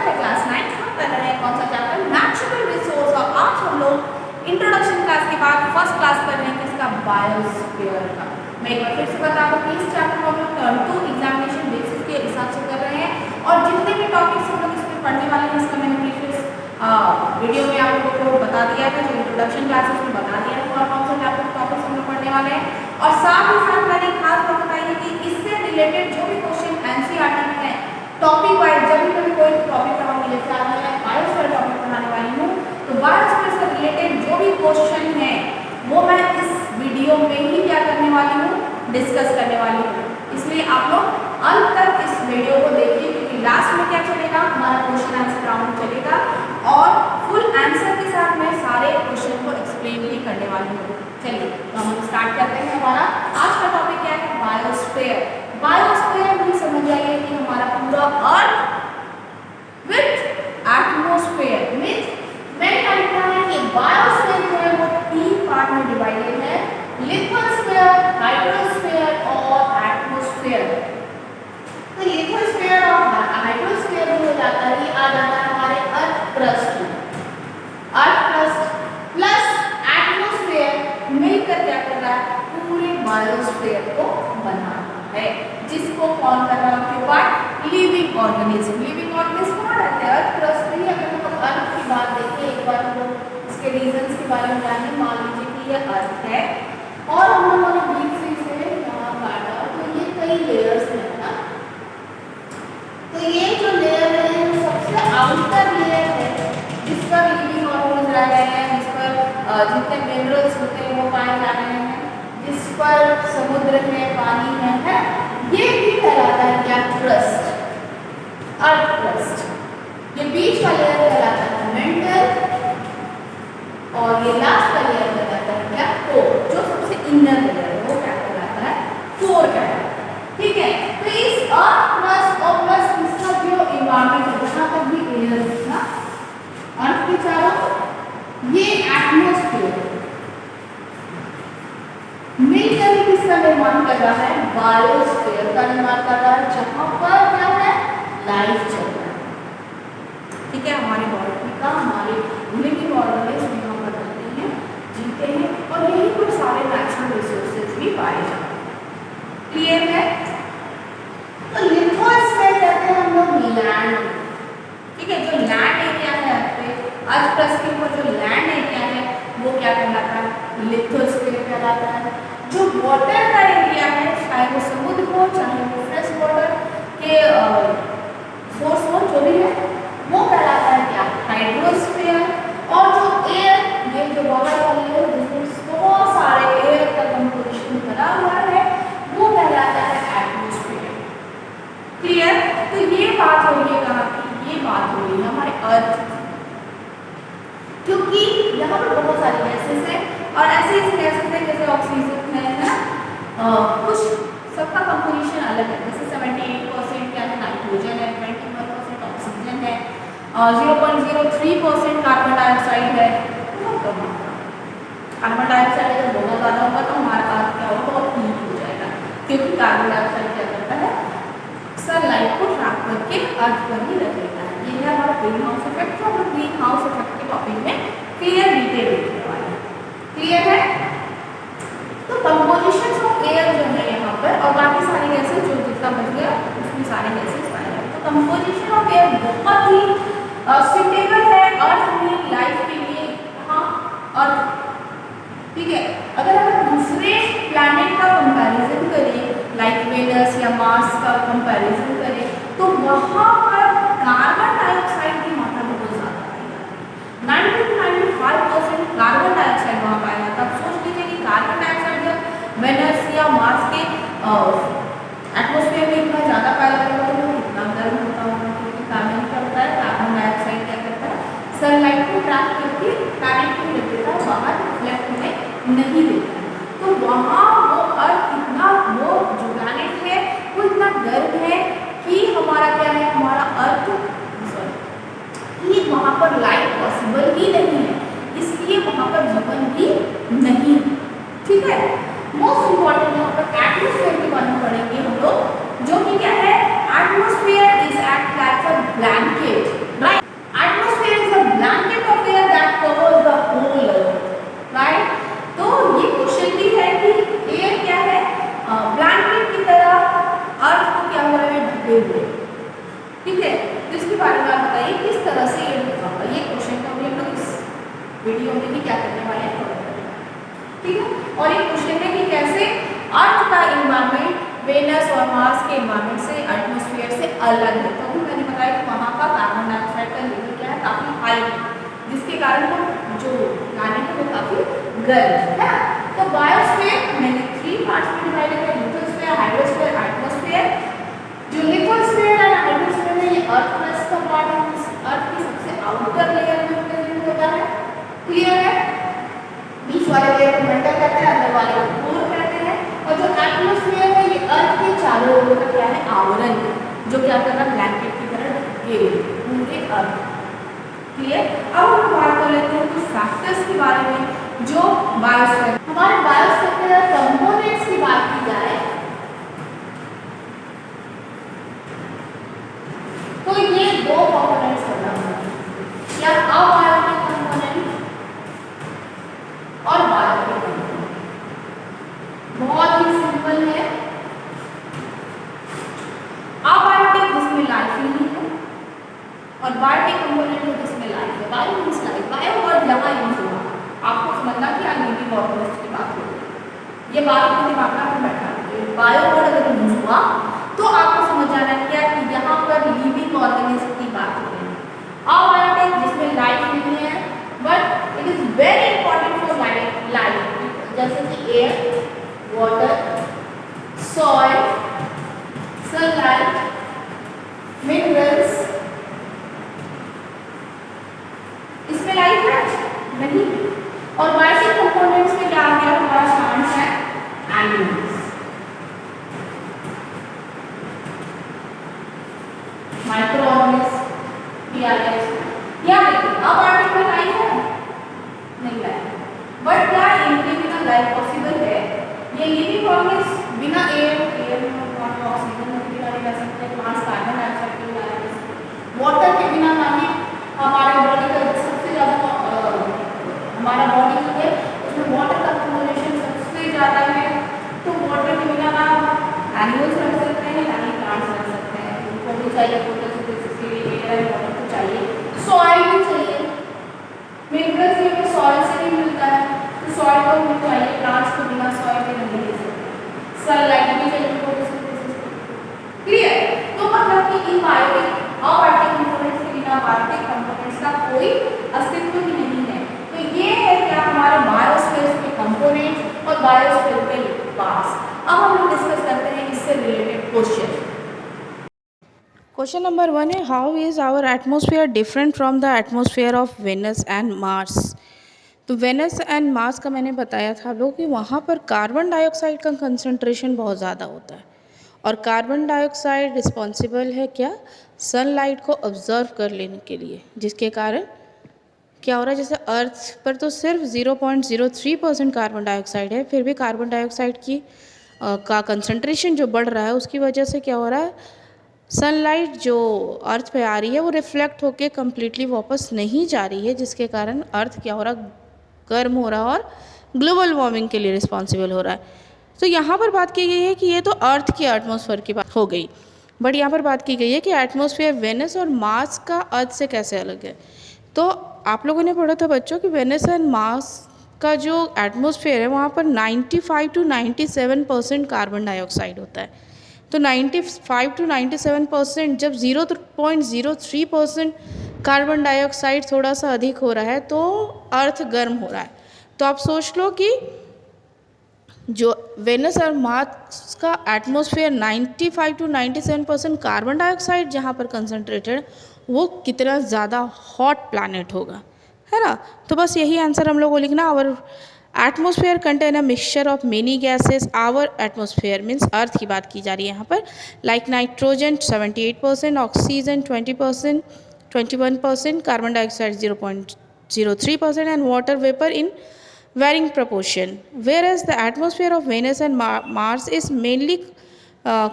स्वागत है क्लास 9 हम कर रहे हैं कौन सा चैप्टर नेचुरल रिसोर्स। और आज हम लोग इंट्रोडक्शन क्लास के बाद फर्स्ट क्लास कर रहे हैं किसका, बायोस्फीयर का। मैं एक बार फिर से बता दूं कि इस चैप्टर को हम लोग टर्म टू एग्जामिनेशन बेसिस के हिसाब से कर रहे हैं और जितने भी टॉपिक्स हम लोग इसमें पढ़ने वाले हैं इसका मैंने प्रीवियस वीडियो में आप लोगों को बता दिया है, जो इंट्रोडक्शन क्लासेस में बता दिया है कौन सा चैप्टर टॉपिक्स हम लोग पढ़ने वाले हैं। और साथ ही साथ मैंने खास बात बताई है कि इससे रिलेटेड जो भी क्वेश्चन एनसीईआरटी में है टॉपिक वाइज, जब भी मैं कोई टॉपिक पढ़ाऊंगी, जैसे आज मैं बायोस्फीयर टॉपिक पढ़ाने वाली हूँ तो बायोस्फीयर से रिलेटेड जो भी क्वेश्चन है वो मैं इस वीडियो में ही क्या करने वाली हूँ, डिस्कस करने वाली हूँ। इसलिए आप लोग अंत तक इस वीडियो को देखिए क्योंकि लास्ट में क्या चलेगा, हमारा क्वेश्चन आंसर राउंड चलेगा और फुल आंसर के साथ मैं सारे क्वेश्चन को एक्सप्लेन भी करने वाली हूँ। चलिए तो हम स्टार्ट करते हैं। हमारा आज का टॉपिक क्या है, बायोस्फीयर। बायोस्फीयर भी समझ जाइए कि हमारा पूरा अर्थ विथ एटमॉस्फेयर मींस मैंने क्या लिखा है कि बायोस्फीयर जो है वो 3 पार्ट में डिवाइडेड है, लिथोस्फीयर, हाइड्रोस्फीयर और एटमॉस्फेयर। तो लिथोस्फीयर और हाइड्रोस्फीयर जो हो जाता है ये आ जाता है हमारे अर्थ क्रस्ट में। अर्थ क्रस्ट प्लस एटमॉस्फेयर मिलकर क्या कर रहा है, पूरे बायोस्फीयर को बना रहा है, जिसको कौन कर रहा है, occupied living organism. Living organism कहाँ रहते हैं, अर्थ क्रस्ट में। अगर हम अर्थ की बात देखें एक बार हम लोग इसके रीजंस के बारे में जानें। मान लीजिए कि ये अर्थ है और हम लोगों ने बीच से इसे यहाँ काटा तो ये कई लेयर्स हैं ना। तो ये जो लेयर है ये सबसे आउटर लेयर है जिस पर लिविंग ऑर्गेनिज्म रह रहे हैं, जिस पर जितने मिनरल्स होते हैं वो पाए जा रहे हैं, जिस पर समुद्र है, पानी है, ये भी कहलाता है क्या, क्रस्ट, अर्थ क्रस्ट। ये बीच का लेयर कहलाता है मेंटल और ये लास्ट का लेयर कहलाता है क्या, कोर। जो सबसे इनर लेयर है वो क्या कहलाता है, कोर कहलाता है। ठीक है, तो इस अर्थ क्रस्ट और प्लस इसका जो एनवायरनमेंट है जहाँ तक भी एयर है ना अर्थ के चारों, ये एटमॉस्फेयर मिलकर ही किसका निर्माण कर रहा है, बायोस्फीयर का निर्माण कर रहा है, जहां पर क्या है, लाइफ चल रहा है। ठीक है, हमारे बॉडी का, हमारे लिविंग ऑर्गेनिज्म यहाँ पर रहते हैं, जीते हैं और यही पर सारे नेचुरल रिसोर्सेज भी पाए जाते हैं। क्लियर है। तो लिथोस्फीयर कहते हैं हम लोग लैंड। ठीक है, जो लैंड एरिया है अर्थ क्रस्ट के ऊपर जो लैंड एरिया है वो क्या कहलाता है, लिथोस्फीयर कहलाता है। जो वाटर का एरिया है, चाहे वो समुद्र हो, चाहे वो फ्रेश वाटर के सोर्स हो, जो भी है वो कहलाता है क्या, हाइड्रोस्फीयर। और जो एयर, ये जो बाहर वाली है जिसमें बहुत सारे एयर का कंपोजिशन भरा हुआ है वो कहलाता है एटमॉस्फेयर। क्लियर। तो ये बात हो रही है कहाँ की, ये बात हो रही है हमारे अर्थ, क्योंकि यहाँ पर बहुत सारी गैसेस हैं और ऐसे ही गैसेस हैं जैसे ऑक्सीजन है ना, कुछ सबका कंपोजिशन अलग है। जैसे 78% क्या है, नाइट्रोजन है, 21% ऑक्सीजन है, 0.03% कार्बन डाइऑक्साइड है। बहुत कम मात्रा। कार्बन डाइऑक्साइड अगर बहुत ज़्यादा होगा तो हमारा अर्थ क्या होगा, बहुत हीट हो जाएगा, क्योंकि कार्बन डाइऑक्साइड क्या करता है, सनलाइट को ट्रैप करके अर्थ पर ही रख लेता है। ये है हमारा ग्रीन हाउस इफेक्ट, जो हम ग्रीन हाउस इफेक्ट के टॉपिक में क्लियर डिटेल देखने वाले हैं। क्लियर है। तो कंपोजिशन ऑफ एयर जो है यहाँ पर और बाकी सारी गैसेस जो जितना बच गया उसमें सारे गैसेस पाए जाते हैं। तो कंपोजिशन ऑफ एयर बहुत ही सुटेबल है अर्थ में लाइफ के लिए। हाँ, अर्थ। ठीक है, अगर हम दूसरे प्लैनेट का कंपैरिजन करें, लाइक वेनस या मार्स का कंपैरिजन करें, तो वहाँ पर कार्बन डाइऑक्साइड की मात्रा बहुत ज़्यादा पाई जाती है। 90 to 95% कार्बन डाइऑक्साइड वहाँ पाया जाता है। अब सोच लीजिए कि कार्बन डाइऑक्साइड जब वेनस या मार्स के एटमॉस्फेयर में इतना ज़्यादा पाया जाता है तो वो कितना गर्म होता होगा, क्योंकि कार्बन क्या होता है, कार्बन डाइऑक्साइड क्या करता है, सनलाइट को ट्रैप करके प्लैनेट को रख देता है, बाहर रिफ्लेक्ट होने नहीं देता है। तो वहाँ वो अर्थ इतना, वो जो प्लैनेट है वो इतना गर्म है कि हमारा क्या है, हमारा अर्थ कि वहाँ पर लाइफ पॉसिबल ही नहीं है, इसलिए वहाँ पर जीवन भी नहीं। ठीक है, मोस्ट इम्पॉर्टेंट यहाँ पर एटमॉस्फेयर के बारे में पढ़ेंगे हम लोग, जो कि क्या है, atmosphere is act like a blanket ठीक है, तो इसके बारे में आप बताइए किस तरह से ये क्वेश्चन को हम लोग इस वीडियो में भी क्या करने वाले हैं, cover करने वाले हैं। ठीक है, और एक क्वेश्चन है कि कैसे अर्थ का इन्वायरमेंट वेनस और मार्स के इन्वायरमेंट से, एटमॉस्फेयर से अलग है। तो अभी मैंने बताया कि वहाँ का कार्बन डाइऑक्साइड का लेवल क्या है, काफ़ी हाई है, जिसके कारण वो जो प्लैनेट है वो काफ़ी गर्म है। तो बायोस्फीयर मैंने 3 पार्ट्स में डिवाइड किया, लिथोस्फीयर, हाइड्रोस्फीयर, एटमॉस्फेयर। जो लिथोस्फीयर और हाइड्रोस्फीयर है ये अर्थ प्लस का पार्ट है, अर्थ की सबसे आउटर लेयर में प्रेजेंट होता है। क्लियर है? बीच वाले लेयर को मेंटल कहते हैं, अंदर वाले को कोर कहते हैं। और जो एटमॉस्फेयर है ये अर्थ के चारों ओर का क्या है, आवरण है, जो क्या कर रहा है, ब्लैंकेट की तरह ढके हुए पूरे अर्थ। क्लियर? अब हम बात कर लेते हैं कुछ फैक्टर्स के बारे में जो बायोस्फीयर, हमारे बायोस्फीयर के कंपोनेंट्स की बात की जाए तो ये 2 कंपोनेंट्स होता है, या अबायोटिक कंपोनेंट और बायोटिक कंपोनेंट। बहुत ही सिंपल है। अबायोटिक जिसमें लाइफ नहीं है और बायोटिक कंपोनेंट है जिसमें लाइफ है। Bio means life, bio word यहाँ यूज हुआ, आपको समझना कि यहाँ लिविंग ऑर्गेनिज्म की बात हो रही है। ये बात अपने दिमाग में बैठा है, बायो वर्ड अगर यूज हुआ तो आपको समझ आना क्या कि यहाँ पर लिविंग ऑर्गेनिज्म की बात हो रही है। अबायोटिक जिसमें लाइफ नहीं है but it is very important for life, जैसे कि air, water, soil, sunlight, minerals, इसमें लाइफ है नहीं। और बायोटिक कंपोनेंट्स में क्या आ गया, हमारा प्लांट्स है, एनिमल्स, माइक्रो ऑर्गेनिज्म भी आ गया इसमें। या देखिए अबायोटिक में लाइफ है नहीं, लाइफ बट क्या इनके बिना लाइफ पॉसिबल है? ये लिविंग ऑर्गेनिज्म बिना एयर में ऑक्सीजन के बिना नहीं रह सकते, प्लांट्स कार्बन डाइऑक्साइड के बिना रह सकते, वाटर के बिना नहीं। हमारे बॉडी का सबसे ज़्यादा हमारा बॉडी है उसमें वाटर का कंपोजिशन सबसे ज़्यादा है, तो वाटर के बिना ना एनिमल्स रह सकते हैं ना ही प्लांट्स रह सकते हैं। उनको भी चाहिए फोटोसिंथेसिस के लिए एयर वाटर तो चाहिए, सॉइल भी चाहिए, मिनरल्स भी हमें सॉइल से ही मिलता है, तो सॉइल को हमें चाहिए, प्लांट्स को बिना सॉइल के नहीं रह सकते, सनलाइट भी चाहिए फोटोसिंथेसिस। क्लियर? तो मतलब कि इन बायोटिक अबायोटिक कंपोनेंट्स के बिना बायोटिक कंपोनेंट्स का कोई अस्तित्व ही नहीं है। तो ये है क्या हमारे बायोस्फीयर के कंपोनेंट्स और बायोस्फीयर के पार्ट्स। अब हम लोग डिस्कस करते हैं इससे रिलेटेड क्वेश्चन। क्वेश्चन नंबर 1 है, how is our atmosphere different from the atmosphere of Venus and Mars. तो वेनस एंड मार्स का मैंने बताया था आप लोग कि वहाँ पर कार्बन डाइऑक्साइड का कंसंट्रेशन बहुत ज़्यादा होता है, और कार्बन डाइऑक्साइड रिस्पॉन्सिबल है क्या, सनलाइट को ऑब्जर्व कर लेने के लिए, जिसके कारण क्या हो रहा है, जैसे अर्थ पर तो सिर्फ 0.03% कार्बन डाइऑक्साइड है, फिर भी कार्बन डाइऑक्साइड की का कंसंट्रेशन जो बढ़ रहा है उसकी वजह से क्या हो रहा है, सनलाइट जो अर्थ पे आ रही है वो रिफ्लेक्ट होके कम्प्लीटली वापस नहीं जा रही है, जिसके कारण अर्थ क्या हो रहा है, गर्म हो रहा है और ग्लोबल वार्मिंग के लिए रिस्पॉन्सिबल हो रहा है। तो यहाँ पर बात की गई है कि ये तो अर्थ के एटमॉस्फेयर की बात हो गई, बट यहाँ पर बात की गई है कि एटमॉस्फेयर वेनस और मार्स का अर्थ से कैसे अलग है। तो आप लोगों ने पढ़ा था बच्चों कि वेनस एंड मार्स का जो एटमॉस्फेयर है वहाँ पर 95 to 97% कार्बन डाइऑक्साइड होता है। तो 95 to 97% जब 0.03% कार्बन डाइऑक्साइड थोड़ा सा अधिक हो रहा है तो अर्थ गर्म हो रहा है। तो आप सोच लो कि जो वेनस और मार्स का एटमॉस्फेयर 95 to 97% कार्बन डाइऑक्साइड जहाँ पर कंसनट्रेटेड, वो कितना ज़्यादा हॉट प्लैनेट होगा, है ना। तो बस यही आंसर हम लोग को लिखना। Our atmosphere contain a mixture of many gases. Our atmosphere means earth की बात की जा रही है यहाँ पर, like nitrogen 78%, oxygen 20%, 21%, carbon dioxide 0.03% and water vapour in varying proportion, whereas the atmosphere of Venus and Mars is mainly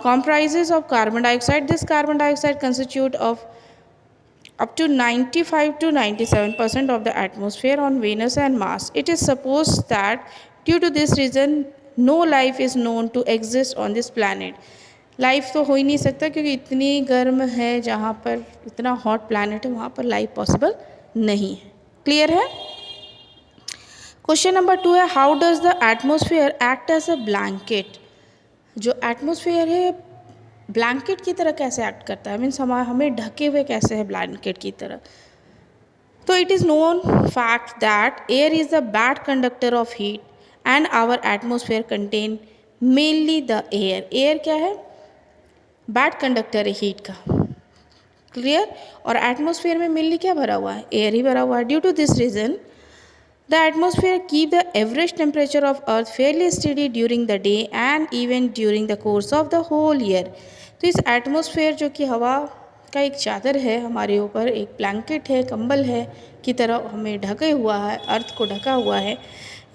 comprises of carbon dioxide. This carbon dioxide constitute of up to 95 to 97% of the atmosphere on Venus and Mars. It is supposed that due to this reason no life is known to exist on this planet. Life तो हो ही नहीं सकता, क्योंकि इतनी गर्म है जहाँ पर, इतना हॉट प्लैनेट है, वहाँ पर लाइफ पॉसिबल नहीं है। क्लियर है? क्वेश्चन नंबर 2 है, how does the atmosphere act as a blanket. जो एटमोसफियर है ब्लैंकेट की तरह कैसे एक्ट करता है, मीन्स हमें ढके हुए कैसे है ब्लैंकेट की तरह। तो it is known fact that air is the bad conductor of heat and our atmosphere contain mainly the air. Air क्या है? बैड कंडक्टर है हीट का। क्लियर? और एटमोसफियर में मेनली क्या भरा हुआ है? एयर ही भरा हुआ है। Due to this reason the atmosphere keep the average temperature of earth fairly steady during the day and even during the course of the whole year. तो इस एटमोसफियर जो कि हवा का एक चादर है हमारे ऊपर, एक ब्लैंकेट है, कंबल है की तरह हमें ढके हुआ है, अर्थ को ढका हुआ है,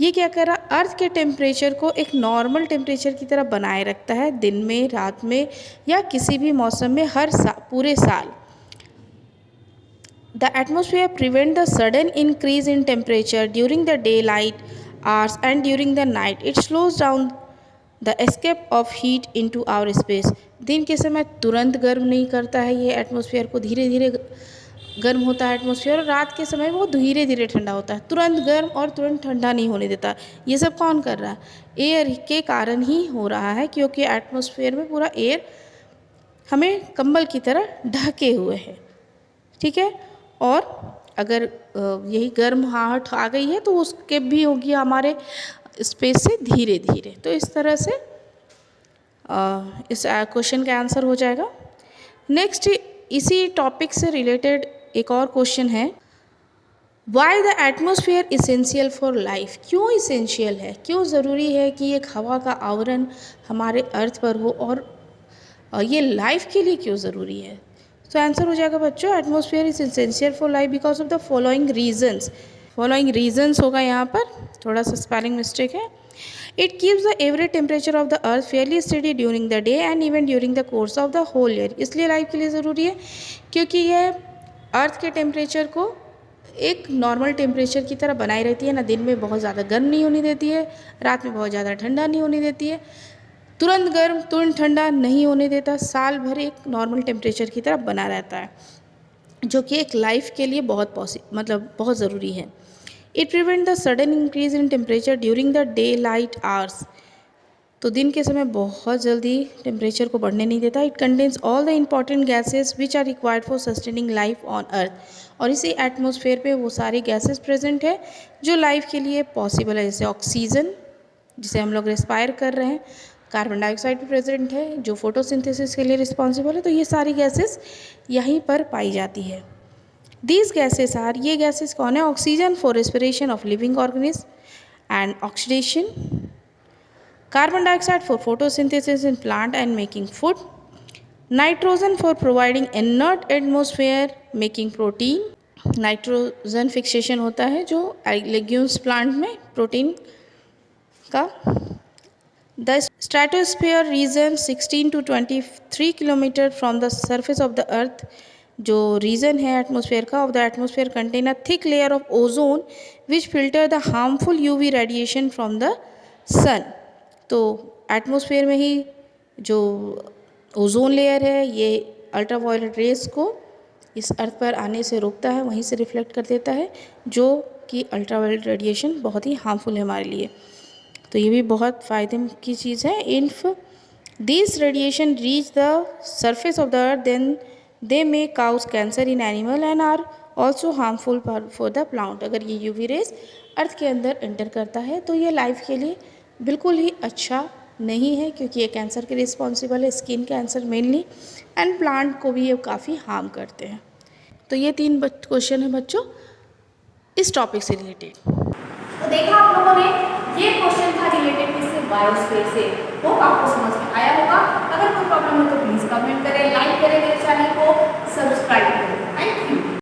ये क्या कर रहा, अर्थ के टेम्परेचर को एक नॉर्मल टेम्परेचर की तरह बनाए रखता है, दिन में, रात में या किसी भी मौसम में, हर पूरे साल। The atmosphere prevents the sudden increase in temperature during the daylight hours and during the night. It slows down the escape of heat into our space. दिन के समय तुरंत गर्म नहीं करता है ये एटमॉस्फेयर को, धीरे धीरे गर्म होता है एटमॉस्फेयर, और रात के समय वो धीरे धीरे ठंडा होता है, तुरंत गर्म और तुरंत ठंडा नहीं होने देता। ये सब कौन कर रहा है? एयर के कारण ही हो रहा है, क्योंकि एटमॉस्फेयर में पूरा एयर हमें कंबल की तरह ढके हुए है। ठीक है? और अगर यही गर्म आहट आ गई है तो उसके भी होगी हमारे स्पेस से धीरे धीरे। तो इस तरह से इस क्वेश्चन का आंसर हो जाएगा। नेक्स्ट इसी टॉपिक से रिलेटेड एक और क्वेश्चन है, why the atmosphere essential for life. क्यों इसेंशियल है, क्यों ज़रूरी है कि एक हवा का आवरण हमारे अर्थ पर हो, और ये लाइफ के लिए क्यों ज़रूरी है? तो आंसर हो जाएगा बच्चों, atmosphere is essential for life because of the following reasons. Following reasons होगा यहाँ पर, थोड़ा सा स्पेलिंग मिस्टेक है। It keeps the average temperature of the earth fairly steady during the day and even during the course of the whole year. इसलिए life के लिए ज़रूरी है क्योंकि यह अर्थ के टेम्परेचर को एक नॉर्मल टेम्परेचर की तरह बनाई रहती है, ना दिन में बहुत ज़्यादा गर्म नहीं होने देती है, रात में बहुत ज़्यादा ठंडा नहीं होने देती है, तुरंत गर्म तुरंत ठंडा नहीं होने देता, साल भर एक नॉर्मल टेम्परेचर की तरह बना रहता है, जो कि एक लाइफ के लिए बहुत ज़रूरी है। It prevent the sudden increase in temperature during the day light hours. तो दिन के समय बहुत जल्दी टेम्परेचर को बढ़ने नहीं देता। It contains all the important gases which are required for sustaining life on earth. और इसी एटमॉस्फेयर पे वो सारी गैसेस प्रेजेंट है जो लाइफ के लिए पॉसिबल है, जैसे ऑक्सीजन जिसे हम लोग रेस्पायर कर रहे हैं, कार्बन डाइऑक्साइड भी प्रेजेंट है जो फोटोसिंथेसिस के लिए रिस्पॉन्सिबल है। तो ये सारी गैसेस यहीं पर पाई जाती है। दीज गैसेस आर, ये गैसेस कौन है? Oxygen for respiration of living organism and oxidation, carbon dioxide for photosynthesis in plant and making food, nitrogen for providing inert atmosphere making protein. Nitrogen fixation होता है जो लेग्यूम्स प्लांट में protein का। The stratosphere region 16 to 23 kilometre from the surface of the earth, जो reason है atmosphere का, of the atmosphere contain a thick layer of ozone which filter the harmful UV radiation from the sun. तो atmosphere में ही जो ozone layer है ये ultraviolet rays को इस अर्थ पर आने से रोकता है, वहीं से रिफ्लेक्ट कर देता है, जो कि अल्ट्रावायलेट रेडिएशन बहुत ही हार्मफुल है हमारे लिए। तो ये भी बहुत फ़ायदे की चीज़ है। If this radiation reach the surface of the earth then they may cause cancer in animal and are also harmful for the plant. अगर ये यूवी रेस अर्थ के अंदर एंटर करता है तो ये लाइफ के लिए बिल्कुल ही अच्छा नहीं है, क्योंकि ये कैंसर के रिस्पॉन्सिबल है, skin cancer mainly, and plant को भी ये काफ़ी हार्म करते हैं। तो ये 3 क्वेश्चन है बच्चों इस टॉपिक से रिलेटेड। तो देखा आप लोगों ने, ये क्वेश्चन था रिलेटेड किससे? बायोस्फीयर से। होप आपको समझ में आया होगा। अगर कोई प्रॉब्लम है तो प्लीज़ कमेंट करें, लाइक करें, मेरे चैनल को सब्सक्राइब